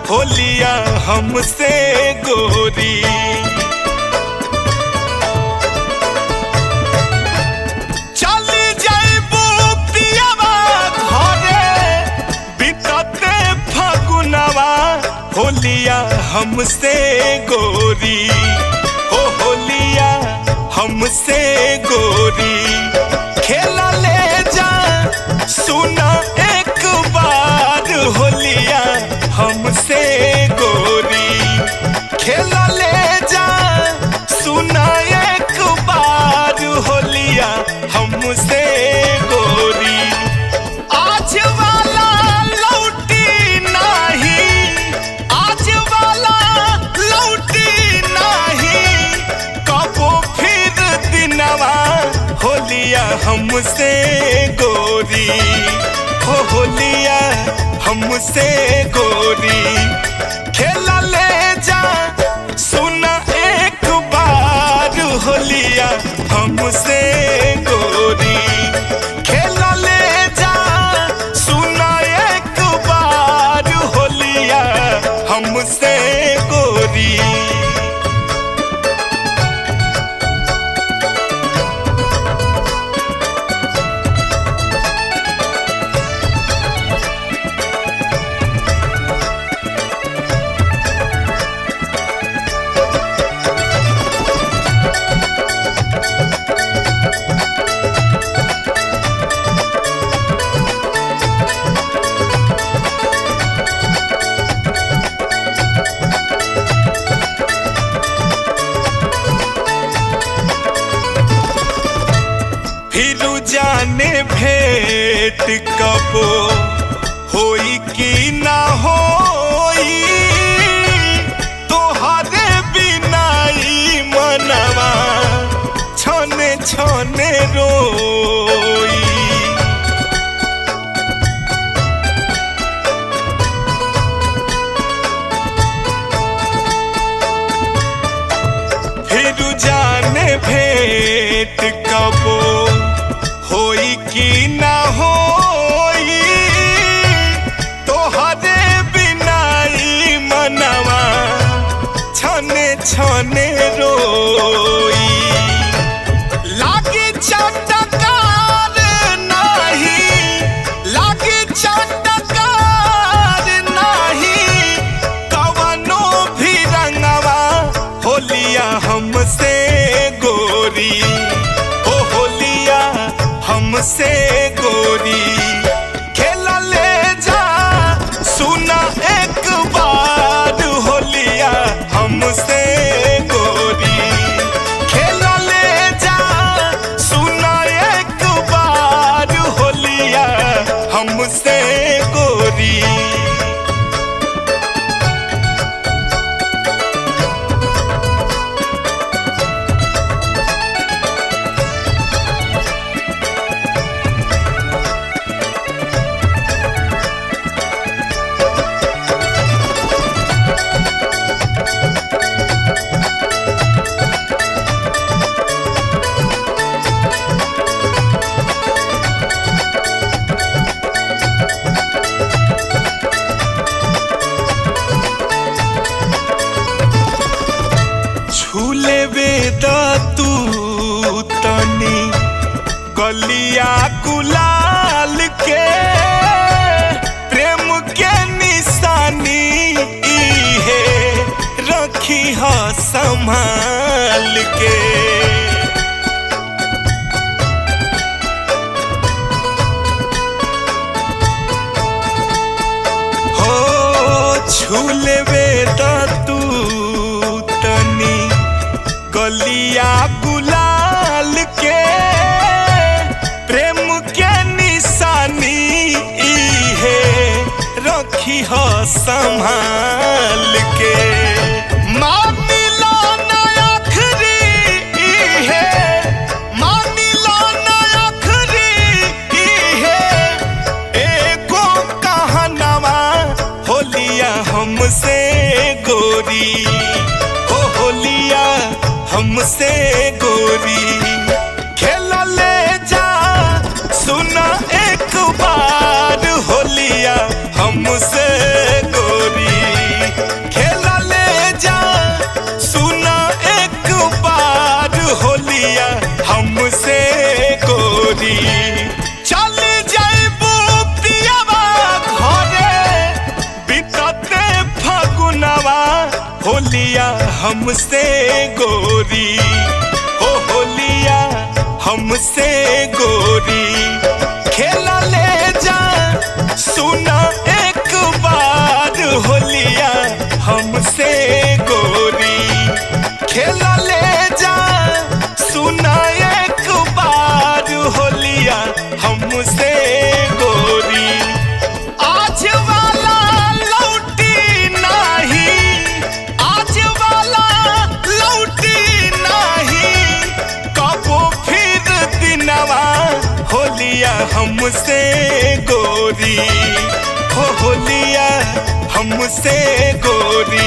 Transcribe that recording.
होलिया हमसे गोरी। चली जाइबू पियवा घरे बितते फगुनवा, होलिया हमसे गोरी हो होलिया हमसे गोरी। खेला ले जा सुना एक बार होलिया हमसे गोरी। खेला ले जा सुना एक बार होलिया हमसे गोरी। आज वाला लौटी नहीं, आज वाला लौटी नहीं, कबो फिर दिनवा होलिया हमसे गोरी हो होलिया हमसे गोरी। खेला ले जा सुना एक बार होलिया हमसे गोरी। खेला ले जा सुना एक बार होलिया हमसे गोरी। फिरू जाने भेंट कबो होई कि ना होई, तोहरे बिना ई मनवा छने छने रोई। फिरू जाने भेंट कबो होई कि ना होई, तोहरे बिना ई मनवा छने छने रोई। लागी चटकार नहीं, लागी चटकार नहीं, कवनो भी रंगवा होलिया हमसे गोरी हो होलिया हमसे गोरी। खेला ले जा सुना एक बार होलिया हमसे गोरी। खेला ले जा सुना एक बार होलिया हमसे गोरी। झूले वेदा तू तनी गलिया गुलाल के, प्रेम के निशानी इहे रखी ह संभाल के। हो झूले वेदा तू तनी गलिया गुलाल के, प्रेम के निशानी इहे रखी ह संभाल के। मानी लो ना आखरी इहे, मानी लो ना आखरी इहे, एगो कहनवा होलिया हमसे गोरी हो होलिया हमसे गोरी। खेला ले जा सुना एक बार होलिया हमसे गोरी। फागुनवा होलिया हमसे गोरी, हो होलिया हमसे गोरी। खेला ले जा सुना एक बार होलिया हमसे गोरी, खेला ले जा सुना एक बार होलिया हमसे गोरी। आज वाला लौटी नहीं, आज वाला लौटी नहीं, कबो फिर दिनवा होलिया हमसे गोरी, हो होलिया हमसे गोरी।